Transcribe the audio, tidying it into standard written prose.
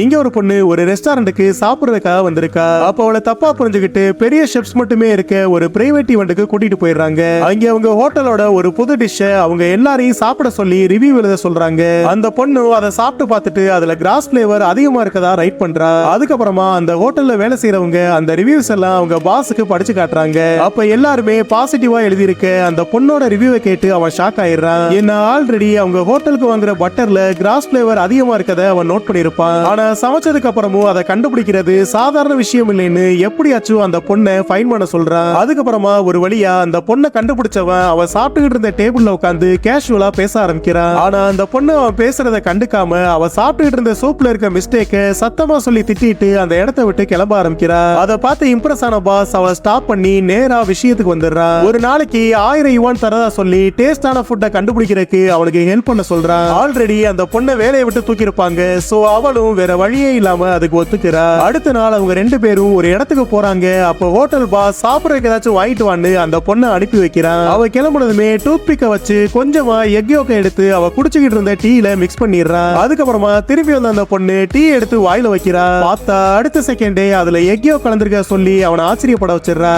இங்க ஒரு பொண்ணு ஒரு ரெஸ்டாரண்ட்டுக்கு சாப்பிடுறதுக்காக வந்திருக்கா. அப்ப அவளை தப்பா புரிஞ்சுக்கிட்டு பெரிய ஷெஃப்ஸ் மட்டுமே இருக்க ஒரு பிரைவேட் ஈவென்ட்டுக்கு கூட்டிட்டு போயிடுறாங்க. அங்க அவங்க ஹோட்டலோட ஒரு புது டிஷ் அவங்க எல்லாரையும் சாப்பிட சொல்லி ரிவ்யூ எழுத சொல்றாங்க. அந்த பொண்ணு அதை சாப்பிட்டு பார்த்துட்டு அதுல கிராஸ் பிளேவர் அதிகமா இருக்கதா ரைட் பண்றா. அதுக்கப்புறமா அந்த ஹோட்டல்ல வேலை செய்யறவங்க அந்த ரிவ்யூஸ் எல்லாம் அவங்க பாஸுக்கு படிச்சு காட்டுறாங்க. அப்ப எல்லாருமே பாசிட்டிவா எழுதி இருக்க அந்த பொண்ணோட ரிவ்யூவை கேட்டு அவன் ஷாக் ஆயிடுறான். என்ன ஆல்ரெடி அவங்க ஹோட்டலுக்கு வாங்குற பட்டர்ல கிராஸ் பிளேவர் அதிகமா இருக்கத அவன் நோட் பண்ணிருப்பான். ஆனா சமைச்சதுக்கு அப்புறமும் அதை கண்டுபிடிக்கிறது சாதாரண விஷயம் இல்லைன்னு எப்படியாச்சும் அந்த பொண்ணை ஃபைன் பண்ண சொல்றான். அதுக்கப்புறமா ஒரு வழியா அந்த பொண்ணை கண்டுபிடிச்சவன் அவன் சாப்பிட்டுக்கிட்டு இருந்த டேபிள்ல உட்காந்து கேஷுவலா பேச ஆரம்பிக்கிறான். ஆனா அந்த பொண்ணு அவன் பேசுறத கண்டுக்காம அவ சாப்பிட்டுக்கிட்டு இருந்த சூப்ல இருக்க மிஸ்டேக்க சத்தமா சொல்லி திட்டிட்டு அந்த இடத்தை விட்டு கிளம்ப ஆரம்பிக்கிறா. அதை பார்த்து இம்ப்ரெஸ் ஆன பாஸ் அவ ஸ்டாப் பண்ணி நேரா விஷயத்துக்கு வந்துடுறான். ஒரு நாளைக்கு 1000 யுவான் தரதா சொல்லி டேஸ்டான ஃபுட்டை கண்டுபிடிக்கிறதுக்கு அவனுக்கு ஹெல்ப் பண்ண சொல்றான். ஆல்ரெடி அந்த பொண்ணை வேலையை விட்டு தூக்கி இருப்பாங்க. சோ அவளும் வேற வழியே இல்லாம அதுக்கு ஒத்துக்கிறா. அடுத்த நாள் அவங்க ரெண்டு பேரும் ஒரு இடத்துக்கு போறாங்க. அப்ப ஹோட்டல் பாஸ் சாப்பிடறதுக்கு ஏதாச்சும் வாங்கிட்டு வான்னு அந்த பொண்ணை அனுப்பி வைக்கிறான். அவ கிளம்புனதுமே டூத் பிக்க வச்சு கொஞ்சமா எக் யோக்க எடுத்து அவ குடிச்சுக்கிட்டு இருந்த டீல மிக்ஸ் பண்ணிடுறான். அதுக்கப்புறமா திருப்பி வந்த அந்த பொண்ணு டீ எடுத்து வாயில வைக்கிறா. பார்த்தா அடுத்த செகண்டே அதுல எக் யோக் கலந்திருக்க சொல்லி அவனை ஆச்சரியப்பட வச்சிடறா.